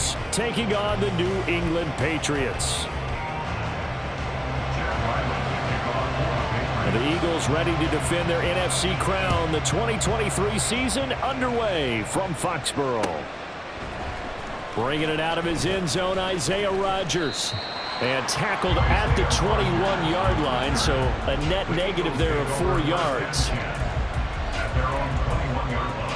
Eagles taking on the New England Patriots. And the Eagles ready to defend their NFC crown. The 2023 season underway from Foxborough. Bringing it out of his end zone, Isaiah Rodgers. And tackled at the 21-yard line, so a net negative there of 4 yards. At their own 21-yard line.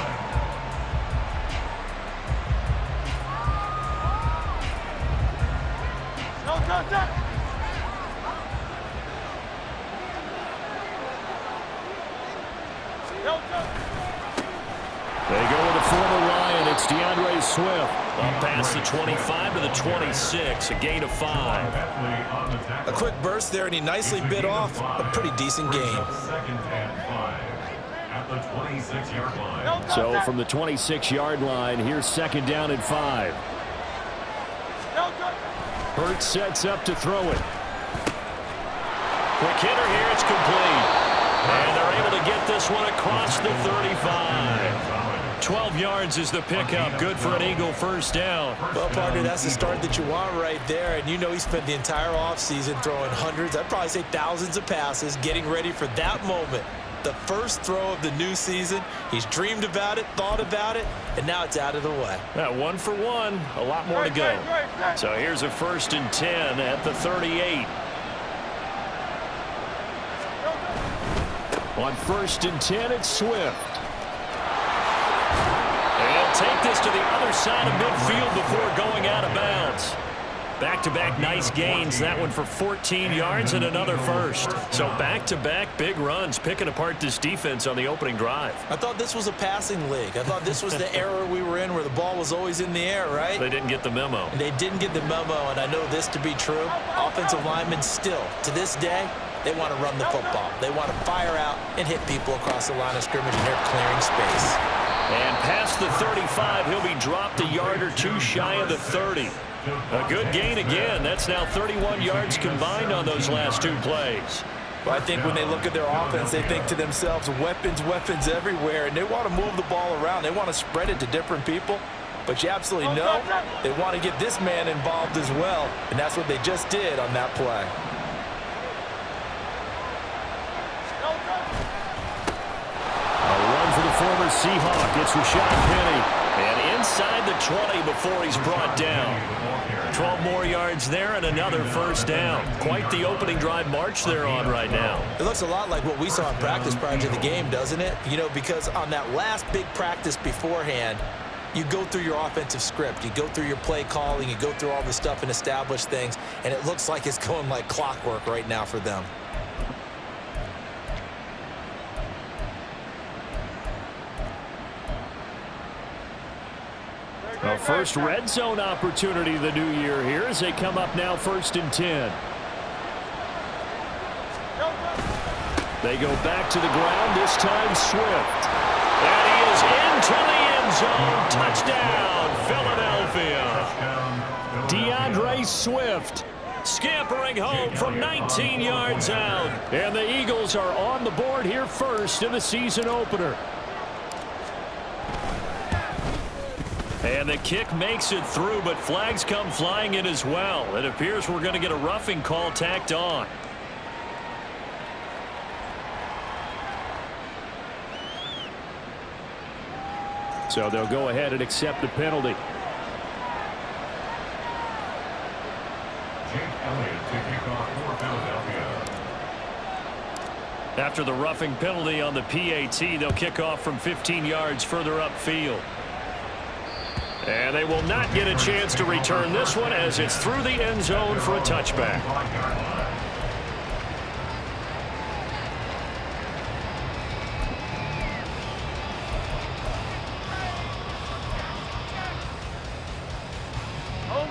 They go with the former Lion. It's DeAndre Swift. Up past the 25 to the 26, a gain of 5. A quick burst there, and he nicely bit off a pretty decent gain. Second and 5 at the 26-yard line. So from the 26-yard line, here's second down and 5. Hurts sets up to throw it. Quick hitter here, it's complete. And they're able to get this one across the 35. 12 yards is the pickup. Good for an Eagle first down. Well, partner, that's the start that you want right there. And you know he spent the entire offseason throwing hundreds, I'd probably say thousands of passes, getting ready for that moment. The first throw of the new season. He's dreamed about it, thought about it, and now it's out of the way. That 1 for 1, a lot more to go. So here's a 1st and 10 at the 38. On 1st and 10, it's Swift. And take this to the other side of midfield before going out of bounds. Back-to-back nice gains. That one for 14 yards and another first. So back-to-back big runs, picking apart this defense on the opening drive. I thought this was a passing league. I thought this was the era we were in where the ball was always in the air, right? They didn't get the memo. And they didn't get the memo, and I know this to be true. Offensive linemen still, to this day, they want to run the football. They want to fire out and hit people across the line of scrimmage, and they're clearing space. And past the 35, he'll be dropped a yard or two shy of the 30. A good gain again. That's now 31 yards combined on those last 2 plays. Well, I think when they look at their offense, they think to themselves, weapons, weapons everywhere, and they want to move the ball around. They want to spread it to different people. But you absolutely know they want to get this man involved as well, and that's what they just did on that play. A run for the former Seahawk. It's Rashad Penny. And inside the 20 before he's brought down. 12 more yards there and another first down. Quite the opening drive march they're on right now. It looks a lot like what we saw in practice prior to the game, doesn't it? You know, because on that last big practice beforehand, you go through your offensive script. You go through your play calling. You go through all the stuff and establish things. And it looks like it's going like clockwork right now for them. A first red zone opportunity the new year here as they come up now 1st and 10. They go back to the ground, this time Swift. And he is into the end zone. Touchdown, Philadelphia. DeAndre Swift Scampering home from 19 yards out. And the Eagles are on the board here first in the season opener. And the kick makes it through, but flags come flying in as well. It appears we're going to get a roughing call tacked on. So they'll go ahead and accept the penalty. After the roughing penalty on the PAT, they'll kick off from 15 yards further upfield. And they will not get a chance to return this one as it's through the end zone for a touchback.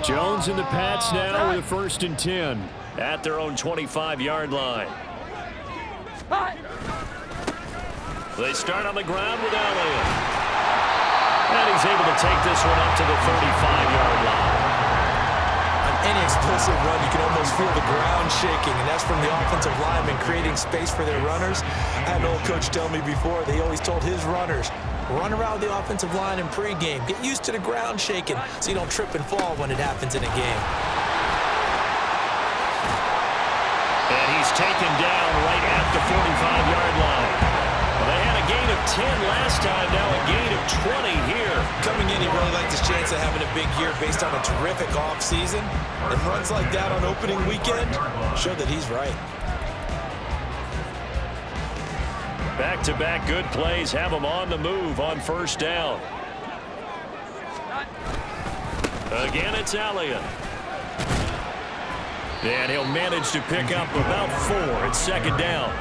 Jones and the Pats now with a 1st and 10. At their own 25-yard line. They start on the ground with Elliott. And he's able to take this one up to the 35-yard line. On any explosive run, you can almost feel the ground shaking, and that's from the offensive linemen creating space for their runners. I had an old coach tell me before, they always told his runners, Run around the offensive line in pregame. Get used to the ground shaking so you don't trip and fall when it happens in a game. And he's taken down right at the 45-yard line. Well, they had a gain of 10 last time, now a gain of 20 here. Coming in, he really liked his chance of having a big year based on a terrific offseason. And runs like that on opening weekend show that he's right. Back-to-back good plays have him on the move on first down. Again, it's Elliott. And he'll manage to pick up about 4 at second down.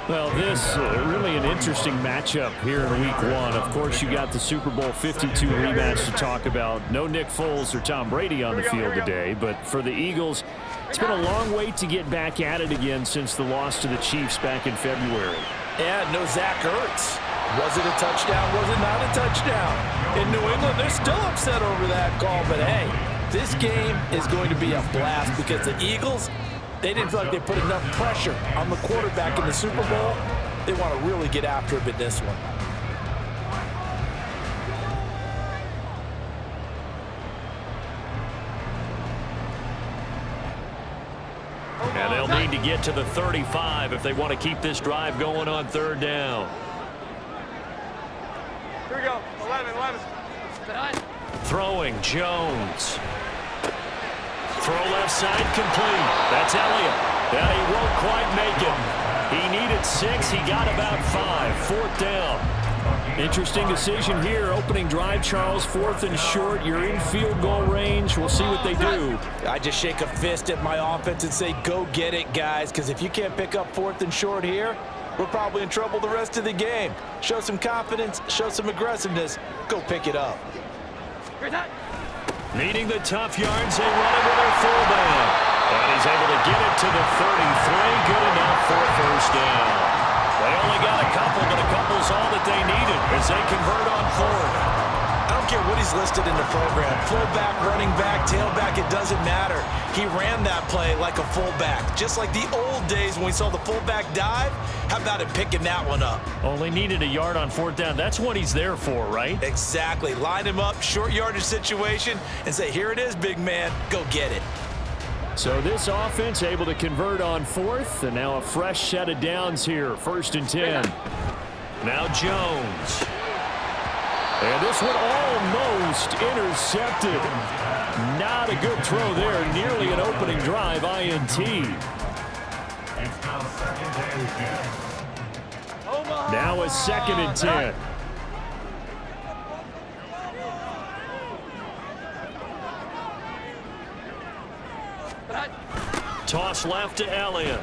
Well, this really an interesting matchup here in week 1. Of course, you got the Super Bowl 52 rematch to talk about. No Nick Foles or Tom Brady on the field today, but for the Eagles, it's been a long wait to get back at it again since the loss to the Chiefs back in February. And no Zach Ertz. Was it a touchdown? Was it not a touchdown? In New England, they're still upset over that call, but hey, this game is going to be a blast because the Eagles, they didn't feel like they put enough pressure on the quarterback in the Super Bowl. They want to really get after him in this one. And they'll need to get to the 35 if they want to keep this drive going on third down. Here we go. 11. Throwing, Jones. Throw left side complete. That's Elliott. And he won't quite make it. He needed 6. He got about 5. Fourth down. Interesting decision here. Opening drive, Charles. 4th and short. You're in field goal range. We'll see what they do. I just shake a fist at my offense and say, go get it, guys, because if you can't pick up 4th and short here, we're probably in trouble the rest of the game. Show some confidence, show some aggressiveness, go pick it up. Needing the tough yards, they run it with their fullback. And he's able to get it to the 33. Good enough for a first down. They only got a couple, but a couple's all that they needed as they convert on 4th. I don't care what he's listed in the program. Fullback, running back, tailback, it doesn't matter. He ran that play like a fullback, just like the old days when we saw the fullback dive. How about him picking that one up? Only needed a yard on 4th down. That's what he's there for, right? Exactly. Line him up, short yardage situation, and say, here it is, big man. Go get it. So this offense able to convert on 4th, and now a fresh set of downs here. 1st and 10. Now Jones. And this one almost intercepted. Not a good throw there. Nearly an opening drive INT. Now a 2nd and 10. Toss left to Elliott.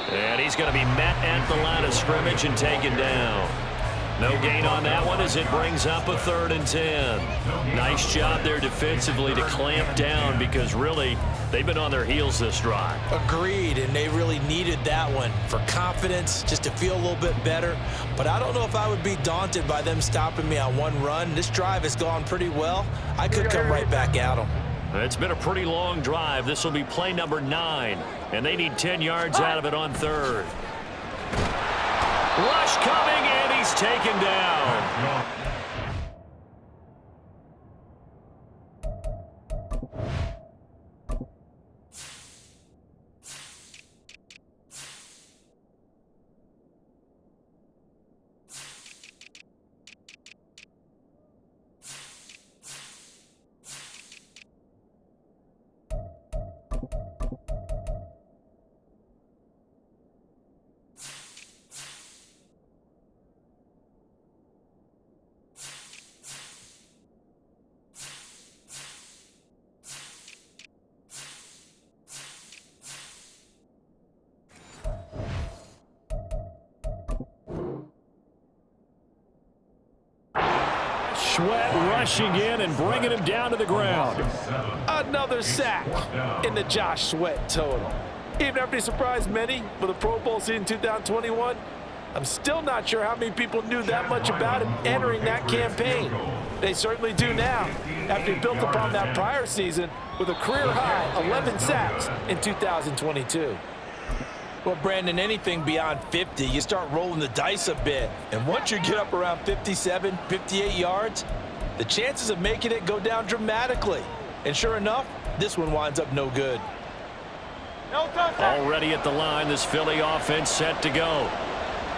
And he's going to be met at the line of scrimmage and taken down. No gain on that one as it brings up a 3rd and 10. Nice job there defensively to clamp down because really they've been on their heels this drive. Agreed, and they really needed that one for confidence, just to feel a little bit better. But I don't know if I would be daunted by them stopping me on one run. This drive has gone pretty well. I could come right back at them. It's been a pretty long drive. This will be play number 9, and they need 10 yards out of it on 3rd. Rush coming, and he's taken down. Sweat rushing in and bringing him down to the ground. Another sack in the Josh Sweat total. Even after he surprised many with a Pro Bowl season 2021, I'm still not sure how many people knew that much about him entering that campaign. They certainly do now, after he built upon that prior season with a career-high 11 sacks in 2022. Well, Brandon, anything beyond 50, you start rolling the dice a bit. And once you get up around 57, 58 yards, the chances of making it go down dramatically. And sure enough, this one winds up no good. Already at the line, this Philly offense set to go.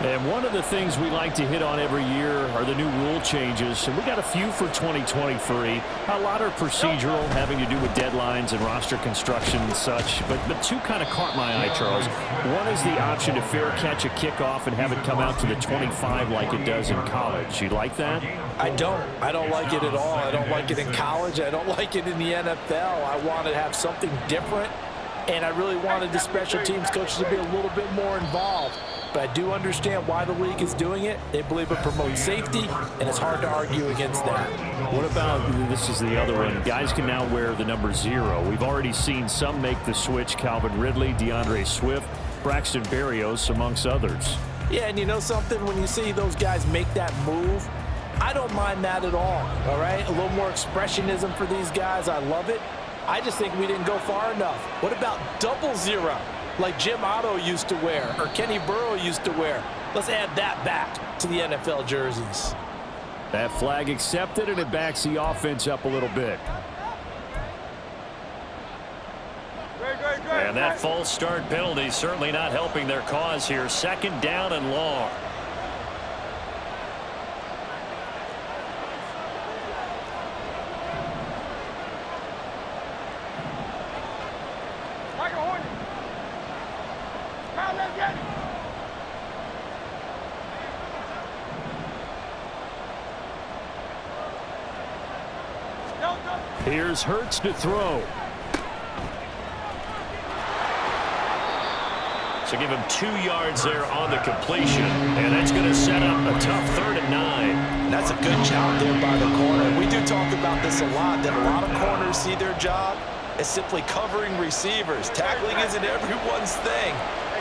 And one of the things we like to hit on every year are the new rule changes. And we got a few for 2023. A lot are procedural, having to do with deadlines and roster construction and such. But two kind of caught my eye, Charles. One is the option to fair catch a kickoff and have it come out to the 25 like it does in college. You like that? I don't. I don't like it at all. I don't like it in college. I don't like it in the NFL. I want to have something different. And I really wanted the special teams coaches to be a little bit more involved. But I do understand why the league is doing it. They believe it promotes safety, and it's hard to argue against that. What about, this is the other one, guys can now wear the number 0. We've already seen some make the switch, Calvin Ridley, DeAndre Swift, Braxton Berrios, amongst others. Yeah, and you know something? When you see those guys make that move, I don't mind that at all right? A little more expressionism for these guys. I love it. I just think we didn't go far enough. What about 00? Like Jim Otto used to wear or Kenny Burrow used to wear. Let's add that back to the NFL jerseys. That flag accepted, and it backs the offense up a little bit. And that false start penalty certainly not helping their cause here. 2nd down and long. Here's Hurts to throw. So give him 2 yards there on the completion. And that's going to set up a tough 3rd and 9. That's a good job there by the corner. We do talk about this a lot, that a lot of corners see their job as simply covering receivers. Tackling isn't everyone's thing.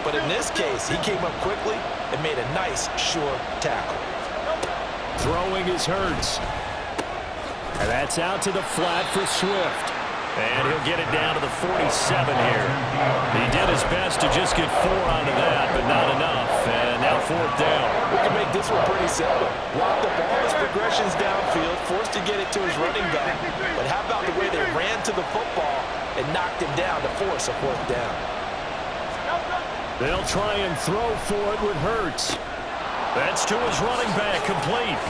But in this case, he came up quickly and made a nice, sure tackle. Throwing is Hurts. And that's out to the flat for Swift. And he'll get it down to the 47 here. He did his best to just get 4 onto that, but not enough. And now 4th down. We can make this one pretty simple. Lock up all his progressions downfield, forced to get it to his running back. But how about the way they ran to the football and knocked him down to force a 4th down? They'll try and throw for it with Hurts. That's to his running back, complete.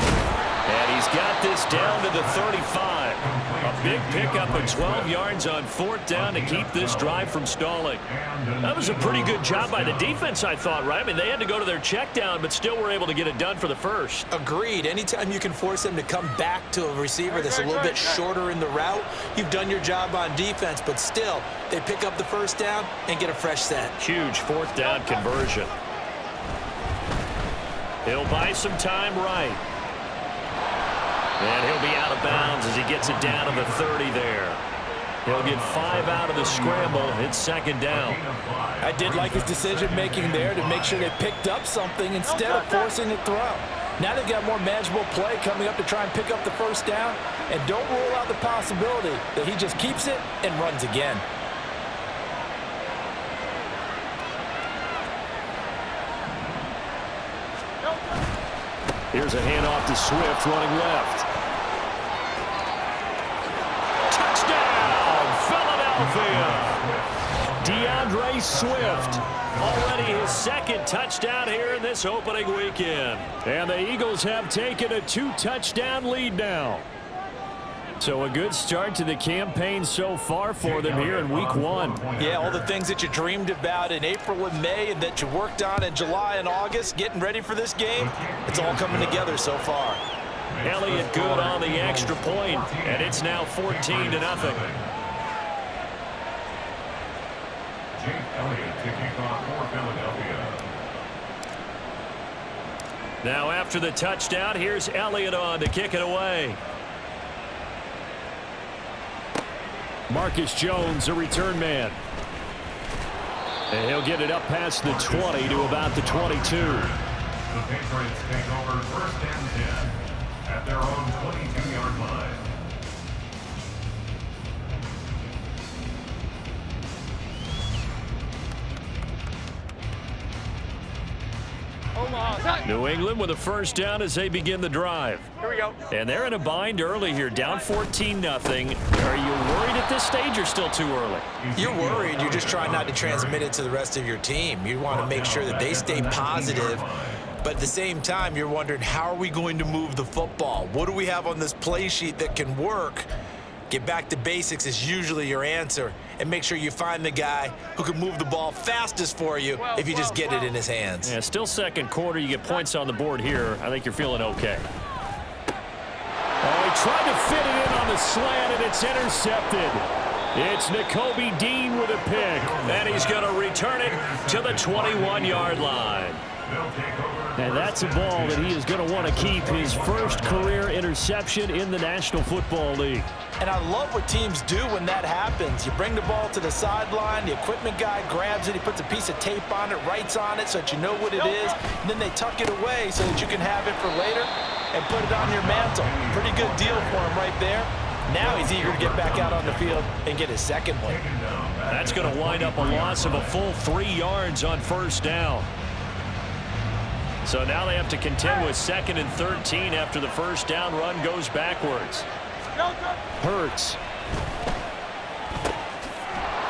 And he's got this down to the 35. A big pickup of 12 yards on 4th down to keep this drive from stalling. That was a pretty good job by the defense, I thought, right? I mean, they had to go to their check down, but still were able to get it done for the first. Agreed. Anytime you can force them to come back to a receiver that's a little bit shorter in the route, you've done your job on defense, but still, they pick up the 1st down and get a fresh set. Huge 4th down conversion. He'll buy some time right. And he'll be out of bounds as he gets it down to the 30 there. He'll get 5 out of the scramble. It's 2nd down. I did like his decision-making there to make sure they picked up something instead of forcing the throw. Now they've got more manageable play coming up to try and pick up the 1st down. And don't rule out the possibility that he just keeps it and runs again. Here's a handoff to Swift running left. Touchdown, Philadelphia. DeAndre Swift. Already his 2nd touchdown here in this opening weekend. And the Eagles have taken a 2-touchdown lead now. So a good start to the campaign so far for them here in week 1. Yeah, all the things that you dreamed about in April and May and that you worked on in July and August, getting ready for this game, it's all coming together so far. Elliott good on the extra point, and it's now 14-0. Jake Elliott to kick off for Philadelphia. Now after the touchdown, here's Elliott on to kick it away. Marcus Jones, a return man. And he'll get it up past the 20 to about the 22. The Patriots take over 1st and 10 at their own 22-yard line. New England with a first down as they begin the drive. Here we go. And they're in a bind early here, down 14-0. Are you worried at this stage or still too early? You're worried. You're just trying not to transmit it to the rest of your team. You want to make sure that they stay positive. But at the same time, you're wondering, how are we going to move the football? What do we have on this play sheet that can work? Get back to basics is usually your answer. And make sure you find the guy who can move the ball fastest for you if you just get it in his hands. Yeah, still second quarter. You get points on the board here. I think you're feeling okay. Oh, he tried to fit it in on the slant, and it's intercepted. It's Nakobe Dean with a pick. And he's going to return it to the 21-yard line. And that's a ball that he is going to want to keep, his first career interception in the National Football League. And I love what teams do when that happens. You bring the ball to the sideline, the equipment guy grabs it, he puts a piece of tape on it, writes on it so that you know what it is, and then they tuck it away so that you can have it for later and put it on your mantle. Pretty good deal for him right there. Now he's eager to get back out on the field and get his second one. That's going to wind up a loss of a full 3 yards on first down. So now they have to contend with 2nd and 13 after the first down run goes backwards. Hurts.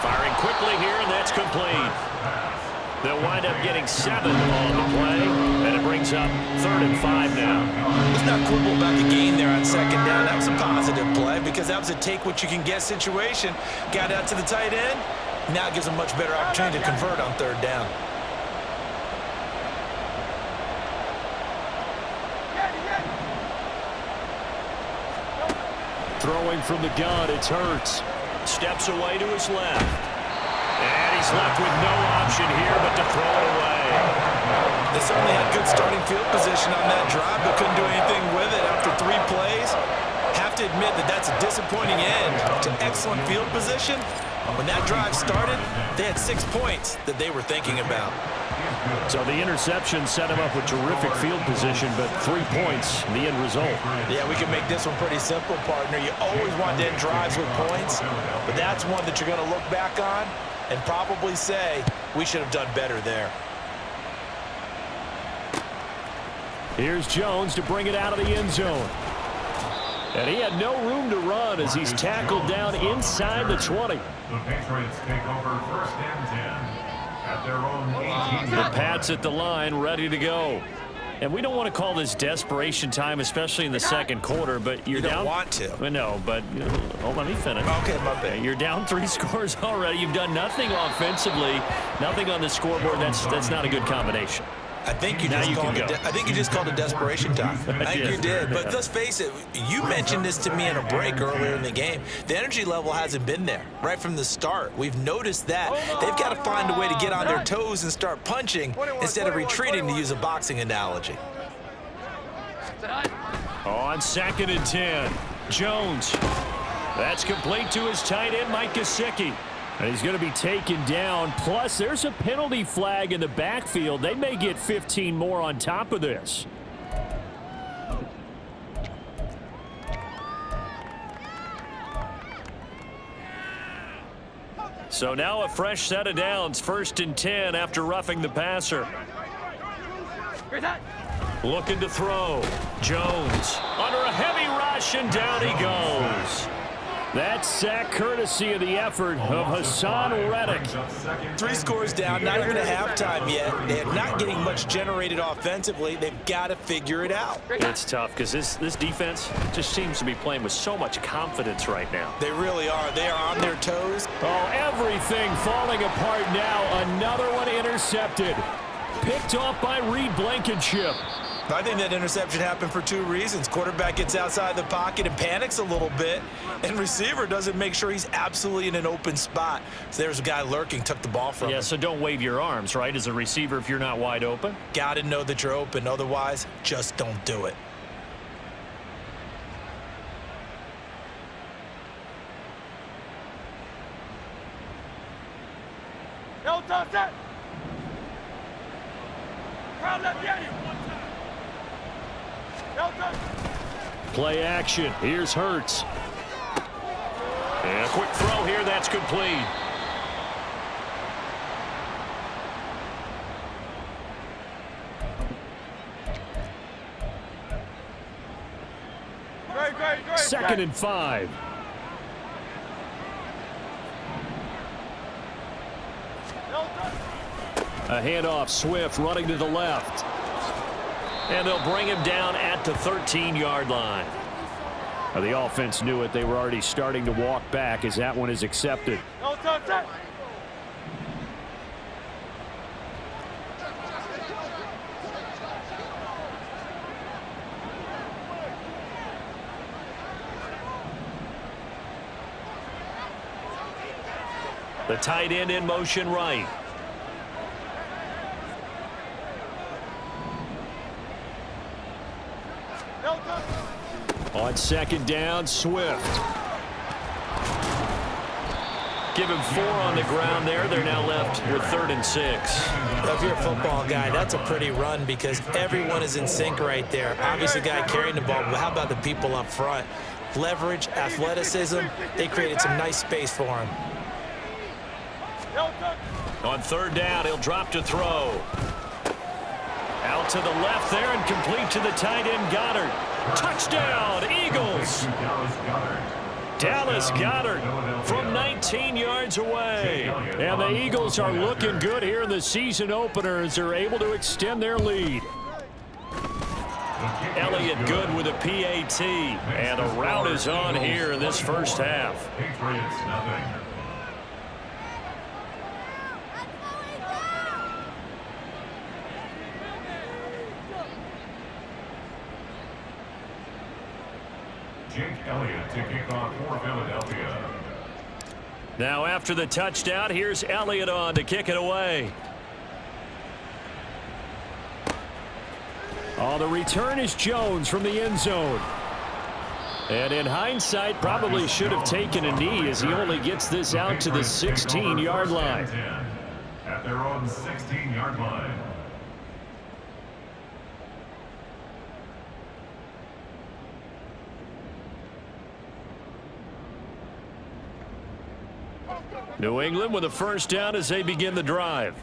Firing quickly here, and that's complete. They'll wind up getting 7 on the play, and it brings up 3rd and 5 now. Let's not quibble about the gain there on 2nd down. That was a positive play because that was a take-what-you-can-get situation. Got out to the tight end. Now it gives them much better opportunity to convert on 3rd down. Throwing from the gun, it's Hurts. Steps away to his left. And he's left with no option here but to throw it away. They certainly had good starting field position on that drive, but couldn't do anything with it after 3 plays. Have to admit that that's a disappointing end to excellent field position. When that drive started, they had 6 points that they were thinking about. So the interception set him up with terrific field position, but 3 points, the end result. Yeah, we can make this one pretty simple, partner. You always want to end drives with points, but that's one that you're going to look back on and probably say, we should have done better there. Here's Jones to bring it out of the end zone. And he had no room to run as he's tackled down inside the 20. The Patriots take over 1st and 10 at their own 18. The Pats at the line, ready to go. And we don't want to call this desperation time, especially in the second quarter, but you're You don't down. want to. Well, no, but let me finish. Okay, my bad. You're down 3 scores already. You've done nothing offensively, nothing on the scoreboard. That's not a good combination. I think you Now just you called can it. go. I think you just called it desperation time. I think did. you did. But let's face it. You mentioned this to me in a break earlier in the game. The energy level hasn't been there right from the start. We've noticed that they've got to find a way to get on their toes and start punching instead of retreating, to use a boxing analogy. On 2nd and 10, Jones. That's complete to his tight end, Mike Gesicki. And he's going to be taken down. Plus, there's a penalty flag in the backfield. They may get 15 more on top of this. So now a fresh set of downs, 1st and 10 after roughing the passer. Looking to throw. Jones under a heavy rush, and down he goes. That sack courtesy of the effort of Hassan Reddick. 3 scores down, not even a halftime yet. They're not getting much generated offensively. They've got to figure it out. It's tough because this defense just seems to be playing with so much confidence right now. They really are. They are on their toes. Oh, everything falling apart now. Another one intercepted. Picked off by Reed Blankenship. I think that interception happened for 2 reasons. Quarterback gets outside the pocket and panics a little bit, and receiver doesn't make sure he's absolutely in an open spot. So there's a guy lurking, took the ball from him. Yeah, so don't wave your arms, right, as a receiver if you're not wide open. Got to know that you're open. Otherwise, just don't do it. No, touch that. Crowd left, get him. No, touch. Play action. Here's Hurts. And a quick throw here, that's complete. 2nd and 5. A handoff, Swift running to the left. And they'll bring him down at the 13-yard line. Now, the offense knew it. They were already starting to walk back as that one is accepted. The tight end in motion right. On 2nd down, Swift. Give him 4 on the ground there. They're now left with 3rd and 6. If you're a football guy, that's a pretty run because everyone is in sync right there. Obviously, the guy carrying the ball, but how about the people up front? Leverage, athleticism, they created some nice space for him. On 3rd down, he'll drop to throw. Out to the left there and complete to the tight end, Goddard. Touchdown, Eagles. Dallas Goedert from 19 yards away. And the Eagles are looking good here in the season opener as they're able to extend their lead. Elliott good with a PAT. And a rout is on here in this first half. Patriots nothing. Jake Elliott to kick off for Philadelphia. Now after the touchdown, here's Elliott on to kick it away. Oh, the return is Jones from the end zone. And in hindsight, probably should have taken a knee as he only gets this out to the 16-yard line. At their own 16-yard line. New England with a first down as they begin the drive.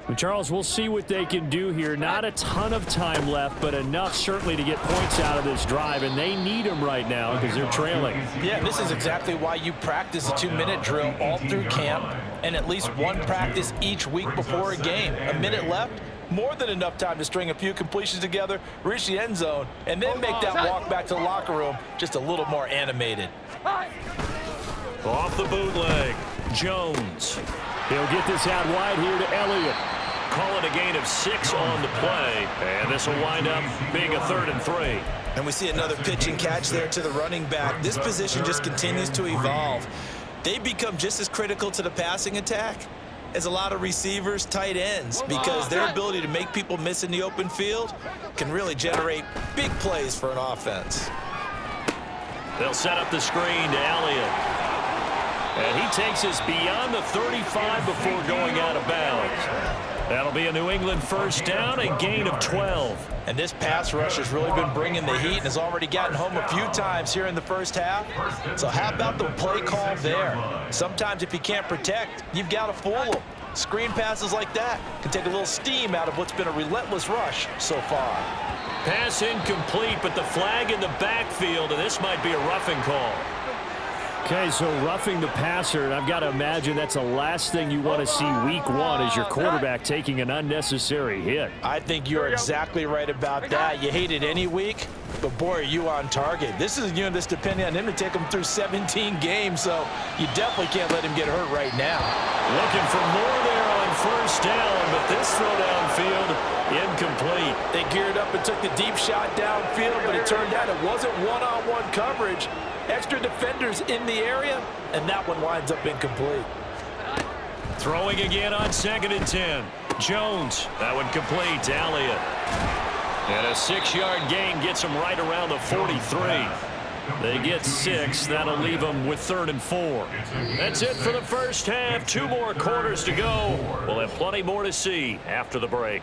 Well, Charles, we'll see what they can do here. Not a ton of time left, but enough certainly to get points out of this drive, and they need them right now because they're trailing. Yeah, this is exactly why you practice a 2-minute drill all through camp and at least one practice each week before a game. A minute left, more than enough time to string a few completions together, reach the end zone, and then make that walk back to the locker room just a little more animated. Off the bootleg, Jones. He'll get this out wide here to Elliott. Call it a gain of 6 on the play, and this will wind up being a 3rd and 3. And we see another pitch and catch there to the running back. This position just continues to evolve. They become just as critical to the passing attack as a lot of receivers, tight ends, because their ability to make people miss in the open field can really generate big plays for an offense. They'll set up the screen to Elliott. And he takes us beyond the 35 before going out of bounds. That'll be a New England first down, a gain of 12. And this pass rush has really been bringing the heat and has already gotten home a few times here in the first half. So how about the play call there? Sometimes if you can't protect, you've got to fool them. Screen passes like that can take a little steam out of what's been a relentless rush so far. Pass incomplete, but the flag in the backfield, and this might be a roughing call. Okay, so roughing the passer, and I've got to imagine that's the last thing you want to see week 1 is your quarterback taking an unnecessary hit. I think you're exactly right about that. You hate it any week, but boy, are you on target. This is that's depending on him to take him through 17 games, so you definitely can't let him get hurt right now. Looking for more there on first down, but this throw downfield incomplete. They geared up and took the deep shot downfield, but it turned out it wasn't one-on-one coverage. Extra defenders in the area, and that one winds up incomplete. Throwing again on 2nd and 10. Jones, that one complete to Elliott. And a 6-yard gain gets them right around the 43. They get 6. That'll leave them with 3rd and 4. That's it for the first half. 2 more quarters to go. We'll have plenty more to see after the break.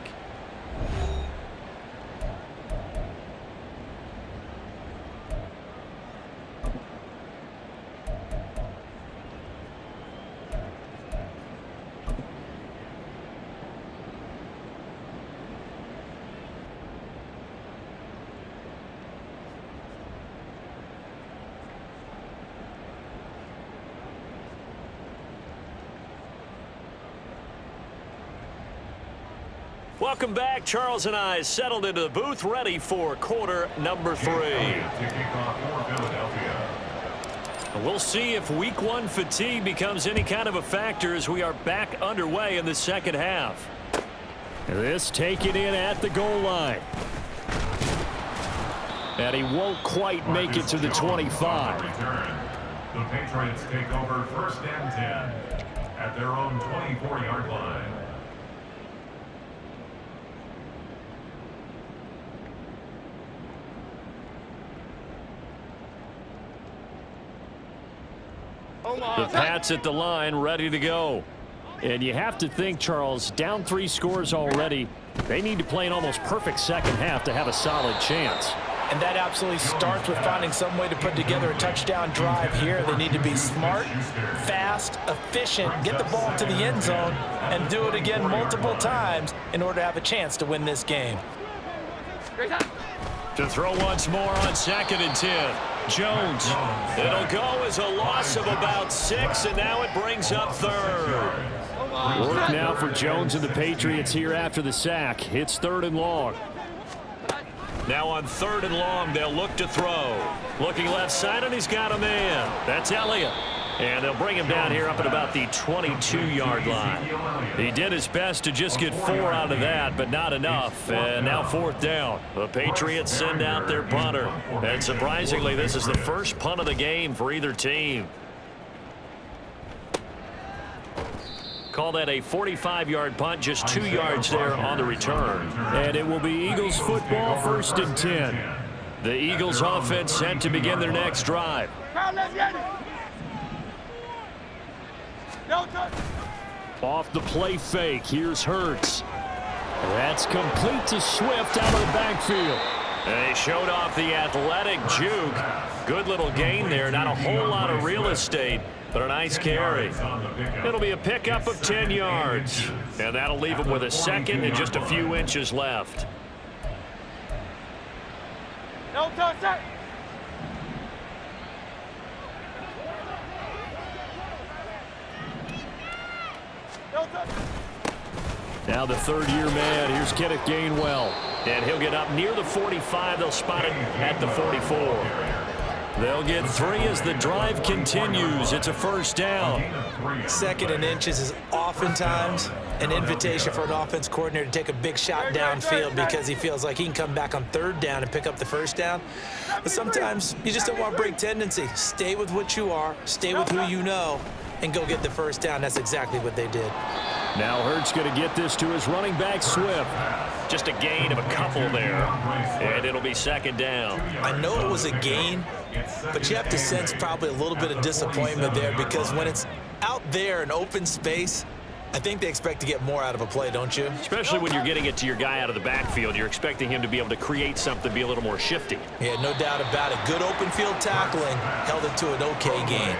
Welcome back. Charles and I settled into the booth, ready for quarter number 3. We'll see if week 1 fatigue becomes any kind of a factor as we are back underway in the second half. This taken in at the goal line. And he won't quite make it to the 25. The Patriots take over first and 10 at their own 24-yard line. The Pats at the line, ready to go. And you have to think, Charles, down 3 scores already. They need to play an almost perfect second half to have a solid chance. And that absolutely starts with finding some way to put together a touchdown drive here. They need to be smart, fast, efficient, get the ball to the end zone, and do it again multiple times in order to have a chance to win this game. To throw once more on 2nd and 10. Jones. It'll go as a loss of about 6, and now it brings up 3rd. Work now for Jones and the Patriots here after the sack. It's 3rd and long. Now on 3rd and long, they'll look to throw. Looking left side, and he's got a man. That's Elliott. And they'll bring him down here up at about the 22-yard line. He did his best to just get 4 out of that, but not enough. And now 4th down. The Patriots send out their punter. And surprisingly, this is the first punt of the game for either team. Call that a 45-yard punt, just 2 yards there on the return. And it will be Eagles football, 1st and 10. The Eagles offense set to begin their next drive. Off the play fake, here's Hurts. That's complete to Swift out of the backfield. They showed off the athletic juke. Good little gain there, not a whole lot of real estate, but a nice carry. It'll be a pickup of 10 yards, and that'll leave him with a 2nd and just a few inches left. No touch that. Now the 3rd-year man. Here's Kenneth Gainwell. And he'll get up near the 45. They'll spot it at the 44. They'll get 3 as the drive continues. It's a 1st down. 2nd and inches is oftentimes an invitation for an offense coordinator to take a big shot downfield because he feels like he can come back on 3rd down and pick up the 1st down. But sometimes you just don't want to break tendency. Stay with what you are, stay with who you know, and go get the 1st down. That's exactly what they did. Now Hurts going to get this to his running back, Swift. Just a gain of a couple there, and it'll be 2nd down. I know it was a gain, but you have to sense probably a little bit of disappointment there because when it's out there in open space, I think they expect to get more out of a play, don't you? Especially when you're getting it to your guy out of the backfield. You're expecting him to be able to create something, be a little more shifty. Yeah, no doubt about it. Good open field tackling held it to an okay gain.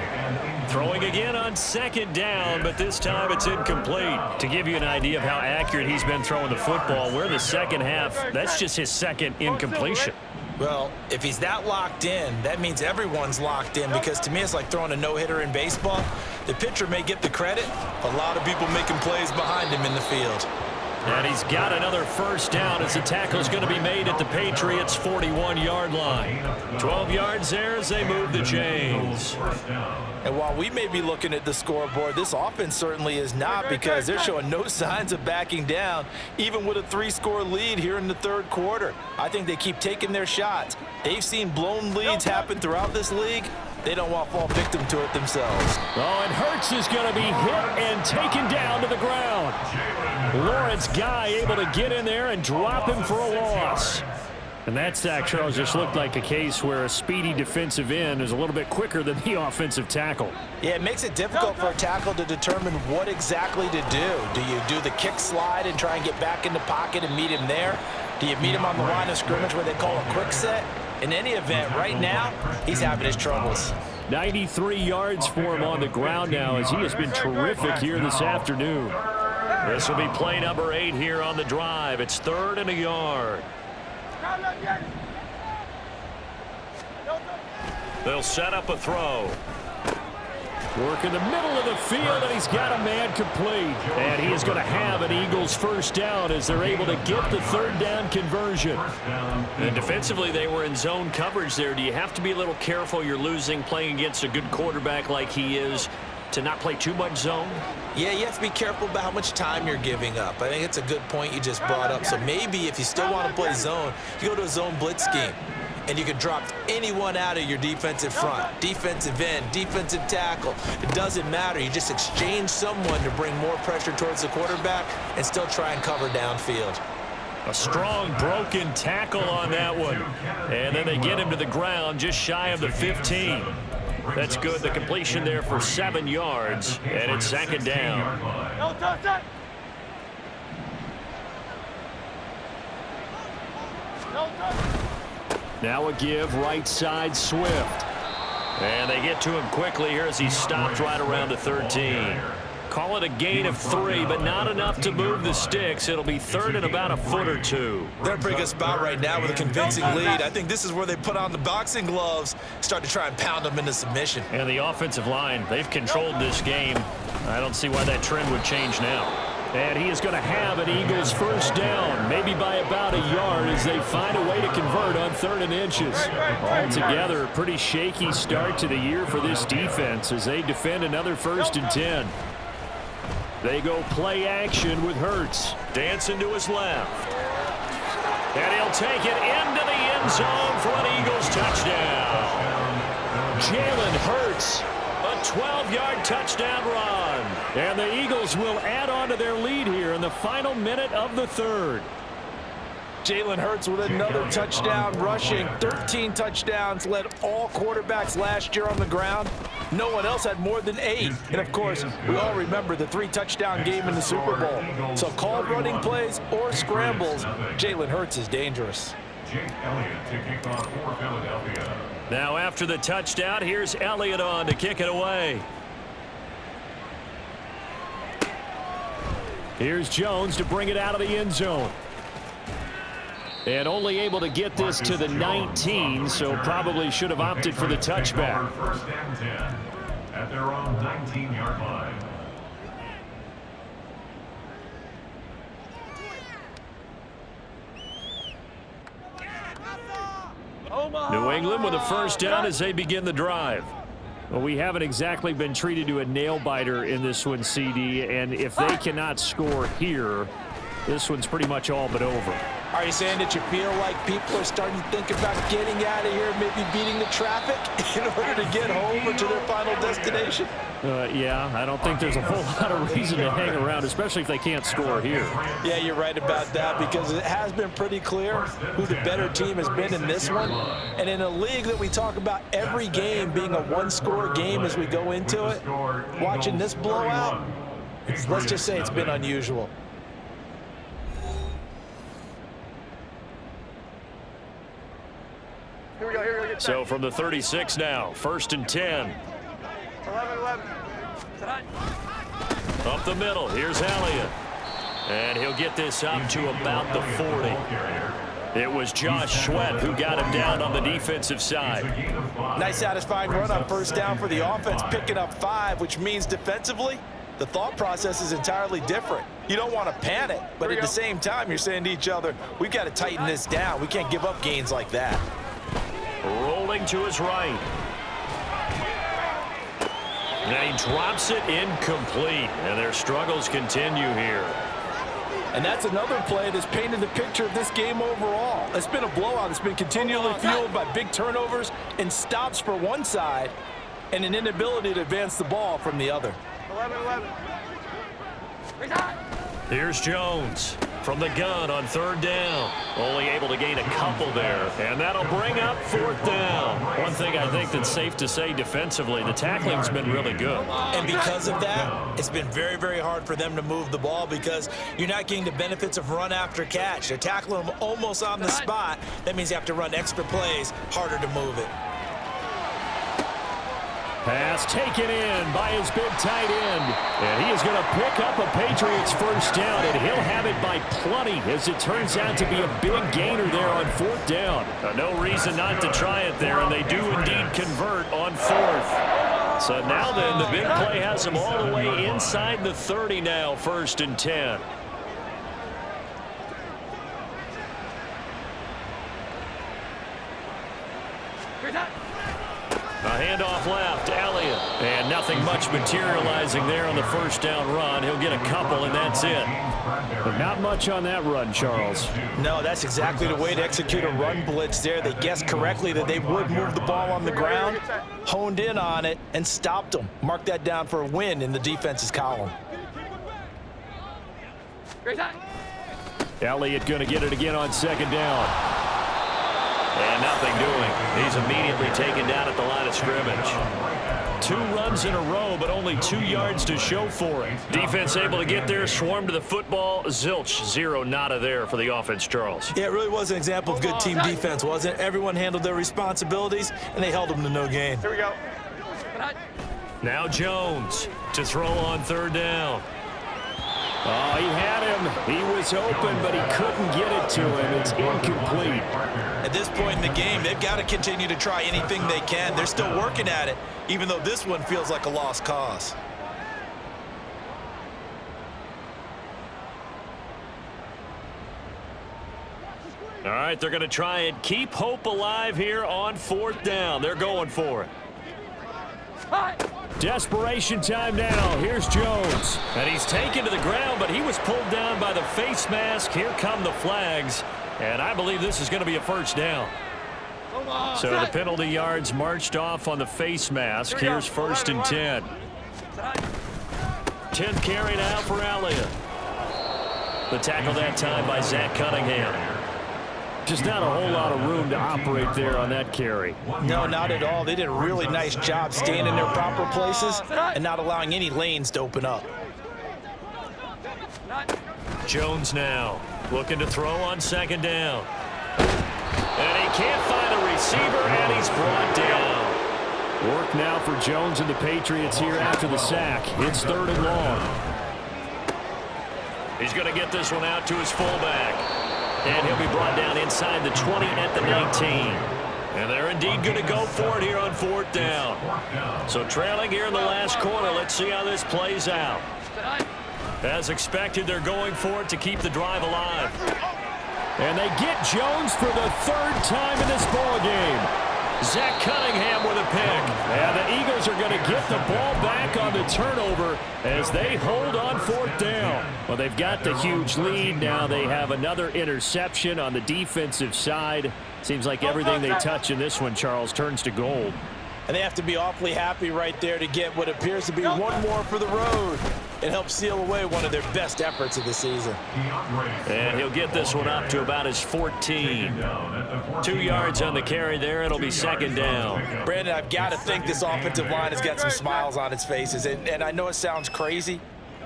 Throwing again on 2nd down, but this time it's incomplete. To give you an idea of how accurate he's been throwing the football, we're in the second half. That's just his 2nd incompletion. Well, if he's that locked in, that means everyone's locked in because to me it's like throwing a no-hitter in baseball. The pitcher may get the credit, a lot of people making plays behind him in the field. And he's got another 1st down as the tackle's going to be made at the Patriots' 41-yard line. 12 yards there as they move the chains. And while we may be looking at the scoreboard, this offense certainly is not because they're showing no signs of backing down, even with a 3-score lead here in the 3rd quarter. I think they keep taking their shots. They've seen blown leads happen throughout this league. They don't want to fall victim to it themselves. Oh, and Hurts is going to be hit and taken down to the ground. Lawrence Guy able to get in there and drop him for a loss. And that sack, Charles, just looked like a case where a speedy defensive end is a little bit quicker than the offensive tackle. Yeah, it makes it difficult for a tackle to determine what exactly to do. Do you do the kick slide and try and get back in the pocket and meet him there? Do you meet him on the line of scrimmage where they call a quick set? In any event, right now, he's having his troubles. 93 yards for him on the ground now as he has been terrific here this afternoon. This will be play number 8 here on the drive. It's 3rd and a yard. They'll set up a throw. Working the middle of the field, and he's got a man complete. And he is going to have an Eagles first down as they're able to get the third down conversion. And defensively, they were in zone coverage there. Do you have to be a little careful? You're losing playing against a good quarterback like he is to not play too much zone? Yeah, you have to be careful about how much time you're giving up. I think it's a good point you just brought up. So maybe if you still want to play zone, you go to a zone blitz scheme. And you can drop anyone out of your defensive front, defensive end, defensive tackle. It doesn't matter. You just exchange someone to bring more pressure towards the quarterback and still try and cover downfield. A strong broken tackle on that one. And then they get him to the ground just shy of the 15. That's good. The completion there for 7 yards, and it's second down. No touch. No touch. Now a give, right side, Swift. And they get to him quickly here as he stopped right around the 13. Call it a gain of 3, but not enough to move the sticks. It'll be third and about a foot or two. They're in a pretty good spot right now with a convincing lead. I think this is where they put on the boxing gloves, start to try and pound them into submission. And the offensive line, they've controlled this game. I don't see why that trend would change now. And he is going to have an Eagles first down, maybe by about a yard as they find a way to convert on 3rd and inches. Altogether, a pretty shaky start to the year for this defense as they defend another 1st and 10. They go play action with Hurts. Dancing to his left. And he'll take it into the end zone for an Eagles touchdown. Jalen Hurts. A 12-yard touchdown run. And the Eagles will add on to their lead here in the final minute of the 3rd. Jalen Hurts with another touchdown rushing. 13 touchdowns, led all quarterbacks last year on the ground. No one else had more than 8. And, of course, we all remember the 3-touchdown game in the Super Bowl. So called running plays or scrambles, Jalen Hurts is dangerous. Jake Elliott to kick off for Philadelphia. Now after the touchdown, here's Elliott on to kick it away. Here's Jones to bring it out of the end zone. And only able to get this to the 19, so probably should have opted for the touchback. First and 10 at their own 19-yard line. New England with a first down as they begin the drive. Well, we haven't exactly been treated to a nail-biter in this one, CD, and if they cannot score here, this one's pretty much all but over. Are you saying that you feel like people are starting to think about getting out of here, maybe beating the traffic in order to get home or to their final destination? Yeah, I don't think there's a whole lot of reason to hang around, especially if they can't score here. Yeah, you're right about that because it has been pretty clear who the better team has been in this one. And in a league that we talk about every game being a one-score game as we go into it, watching this blowout, let's just say it's been unusual. Here we go. So from the 36 now, 1st and 10. 11. Up the middle, here's Elliott. And he'll get this up to about the 40. It was Josh Sweat who got him down on the defensive side. Nice satisfying run on first down for the offense, picking up 5, which means defensively, the thought process is entirely different. You don't want to panic, but at the same time, you're saying to each other, we've got to tighten this down. We can't give up gains like that. Rolling to his right. And he drops it incomplete. And their struggles continue here. And that's another play that's painted the picture of this game overall. It's been a blowout. It's been continually fueled by big turnovers and stops for one side and an inability to advance the ball from the other. 11. Here's Jones from the gun on 3rd down. Only able to gain a couple there. And that'll bring up 4th down. One thing I think that's safe to say defensively, the tackling's been really good. And because of that, it's been very, very hard for them to move the ball because you're not getting the benefits of run after catch. They're tackling them almost on the spot. That means you have to run extra plays, harder to move it. Pass taken in by his big tight end. And he is going to pick up a Patriots first down, and he'll have it by plenty as it turns out to be a big gainer there on 4th down. No reason not to try it there, and they do indeed convert on 4th. So now then, the big play has them all the way inside the 30 now, 1st and 10. A handoff left, Elliott. And nothing much materializing there on the 1st down run. He'll get a couple, and that's it. But not much on that run, Charles. No, that's exactly the way to execute a run blitz there. They guessed correctly that they would move the ball on the ground, honed in on it, and stopped them. Mark that down for a win in the defense's column. Elliott going to get it again on 2nd down. And nothing doing. He's immediately taken down at the line of scrimmage. 2 runs in a row, but only 2 yards to show for it. Defense able to get there, swarm to the football. Zilch, 0 nada there for the offense, Charles. Yeah, it really was an example of good team defense, wasn't it? Everyone handled their responsibilities, and they held them to no gain. Here we go. Now Jones to throw on 3rd down. Oh, he had him. He was open, but he couldn't get it to him. It's incomplete. At this point in the game, they've got to continue to try anything they can. They're still working at it, even though this one feels like a lost cause. All right, they're going to try and keep hope alive here on 4th down. They're going for it. Desperation time now. Here's Jones. And he's taken to the ground, but he was pulled down by the face mask. Here come the flags. And I believe this is going to be a 1st down. So the penalty yards marched off on the face mask. Here's 1st and 10. 10th carry now for Elliott. The tackle that time by Zach Cunningham. Just not a whole lot of room to operate there on that carry. No, not at all. They did a really nice job staying in their proper places and not allowing any lanes to open up. Jones now looking to throw on 2nd down. And he can't find a receiver, and he's brought down. Work now for Jones and the Patriots here after the sack. It's 3rd and long. He's going to get this one out to his fullback. And he'll be brought down inside the 20 at the 19. And they're indeed going to go for it here on 4th down. So trailing here in the last quarter. Let's see how this plays out. As expected, they're going for it to keep the drive alive. And they get Jones for the 3rd time in this ball game. Zach Cunningham with a pick. And the Eagles are going to get the ball back on the turnover as they hold on 4th down. Well, they've got the huge lead. Now they have another interception on the defensive side. Seems like everything they touch in this one, Charles, turns to gold. And they have to be awfully happy right there to get what appears to be one more for the road. It helps seal away one of their best efforts of the season. And he'll get this one up to about his 14. 2 yards on the carry there. It'll be 2nd down. Brandon, I've got to think this offensive line has got some smiles on its faces. And I know it sounds crazy,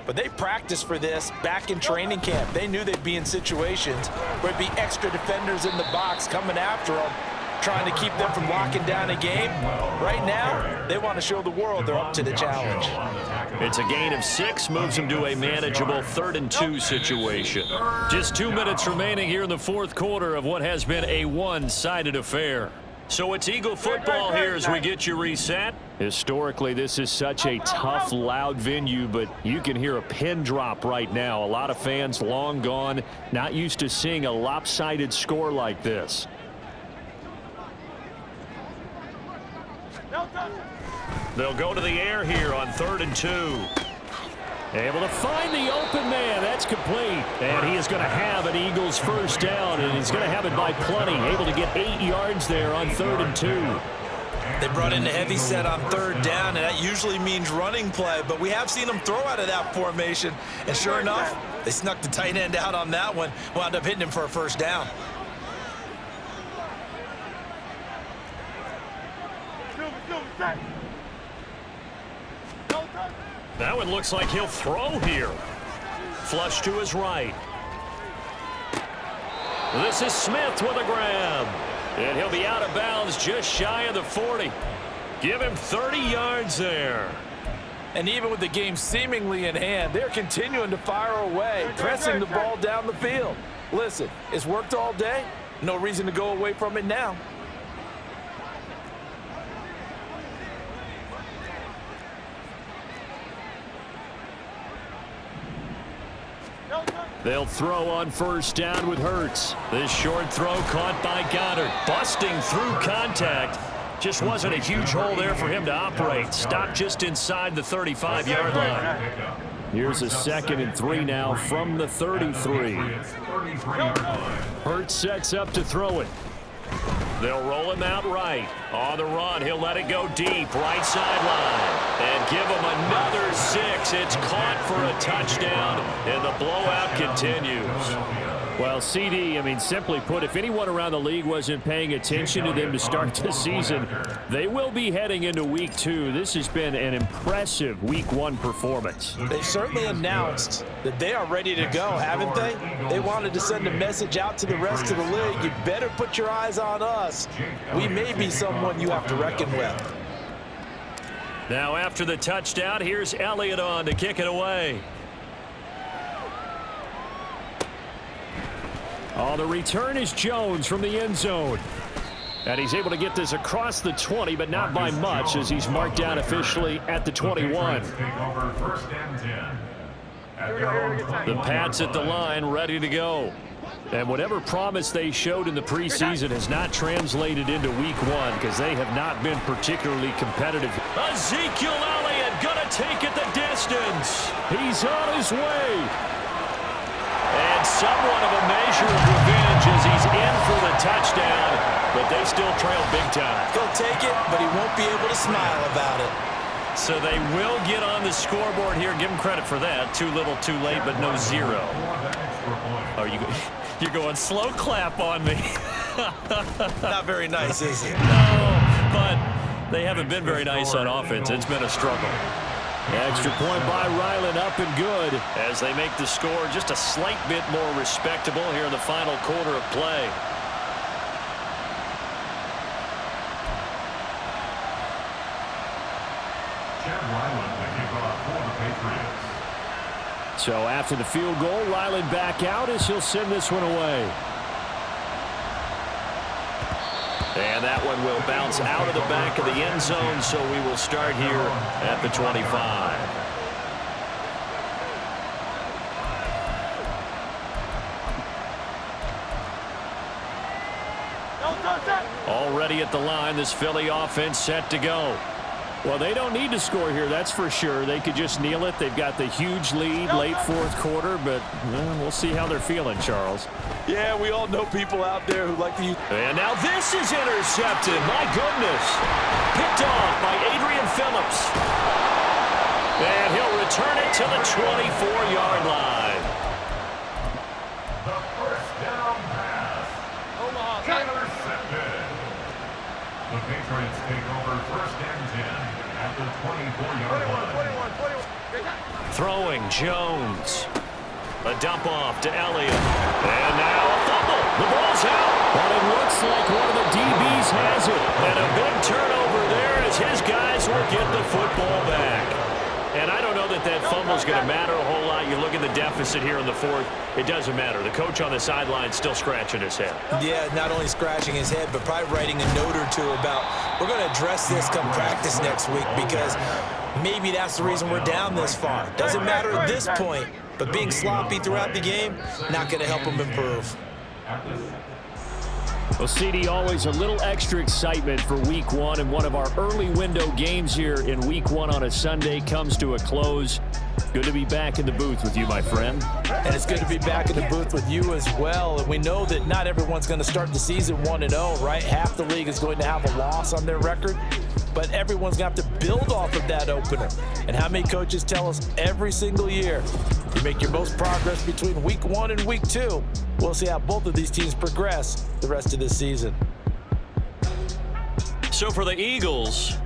but they practiced for this back in training camp. They knew they'd be in situations where it'd be extra defenders in the box coming after them, trying to keep them from locking down a game. Right now, they want to show the world they're up to the challenge. It's a gain of 6, moves them to a manageable 3rd and 2 situation. Just 2 minutes remaining here in the 4th quarter of what has been a one-sided affair. So it's Eagle football here as we get you reset. Historically, this is such a tough, loud venue, but you can hear a pin drop right now. A lot of fans long gone, not used to seeing a lopsided score like this. They'll go to the air here on 3rd and 2. Able to find the open man. That's complete. And he is going to have an Eagles 1st down, and he's going to have it by plenty. Able to get 8 yards there on 3rd and 2. They brought in the heavy set on 3rd down, and that usually means running play, but we have seen them throw out of that formation, and sure enough, they snuck the tight end out on that one, wound up hitting him for a 1st down. That one looks like he'll throw here. Flush to his right. This is Smith with a grab. And he'll be out of bounds just shy of the 40. Give him 30 yards there. And even with the game seemingly in hand, they're continuing to fire away, pressing the ball down the field. Listen, it's worked all day. No reason to go away from it now. They'll throw on first down with Hurts. This short throw caught by Goddard. Busting through contact. Just wasn't a huge hole there for him to operate. Stopped just inside the 35-yard line. Here's a 2nd and 3 now from the 33. Hurts sets up to throw it. They'll roll him out right. On the run, he'll let it go deep, right sideline. And give him another 6. It's caught for a touchdown, and the blowout continues. Well, CD, I mean, simply put, if anyone around the league wasn't paying attention to them to start the season, they will be heading into week 2. This has been an impressive week 1 performance. They certainly announced that they are ready to go, haven't they? They wanted to send a message out to the rest of the league. You better put your eyes on us. We may be someone you have to reckon with. Now after the touchdown, here's Elliott on to kick it away. Oh, the return is Jones from the end zone. And he's able to get this across the 20, but not by much, as he's marked down officially at the 21. The Pats at the line, ready to go. And whatever promise they showed in the preseason has not translated into week 1, because they have not been particularly competitive. Ezekiel Elliott gonna take it the distance. He's on his way. And somewhat of a measure of revenge as he's in for the touchdown, but they still trail big time. He'll take it, but he won't be able to smile about it. So they will get on the scoreboard here. Give him credit for that. Too little, too late, but no 0. Oh, you're going slow clap on me. Not very nice, is it? No, but they haven't been very nice on offense. It's been a struggle. Extra point by Ryland, up and good. As they make the score just a slight bit more respectable here in the final quarter of play. So after the field goal, Ryland back out as he'll send this one away. And that one will bounce out of the back of the end zone, so we will start here at the 25. Already at the line, this Philly offense set to go. Well, they don't need to score here, that's for sure. They could just kneel it. They've got the huge lead late 4th quarter, but we'll see how they're feeling, Charles. Yeah, we all know people out there who like to use... And now this is intercepted. My goodness. Picked off by Adrian Phillips. And he'll return it to the 24-yard line. The first down pass. Intercepted. The Patriots take over first and 10 at the 24-yard line. Throwing Jones. A dump off to Elliott. And now a fumble. The ball's out. But it looks like one of the DBs has it. And a big turnover there as his guys will get the football back. And I don't know that that fumble is going to matter a whole lot. You look at the deficit here in the 4th. It doesn't matter. The coach on the sideline still scratching his head. Yeah, not only scratching his head, but probably writing a note or two about, we're going to address this come practice next week, because maybe that's the reason we're down this far. Doesn't matter at this point, but being sloppy throughout the game, not going to help him improve. Well, CD, always a little extra excitement for week 1, and one of our early window games here in week 1 on a Sunday comes to a close. Good to be back in the booth with you, my friend. And it's good to be back in the booth with you as well. And we know that not everyone's going to start the season 1-0, right? Half the league is going to have a loss on their record, but everyone's going to have to build off of that opener. And how many coaches tell us every single year, you make your most progress between week 1 and week 2. We'll see how both of these teams progress the rest of this season. So for the Eagles,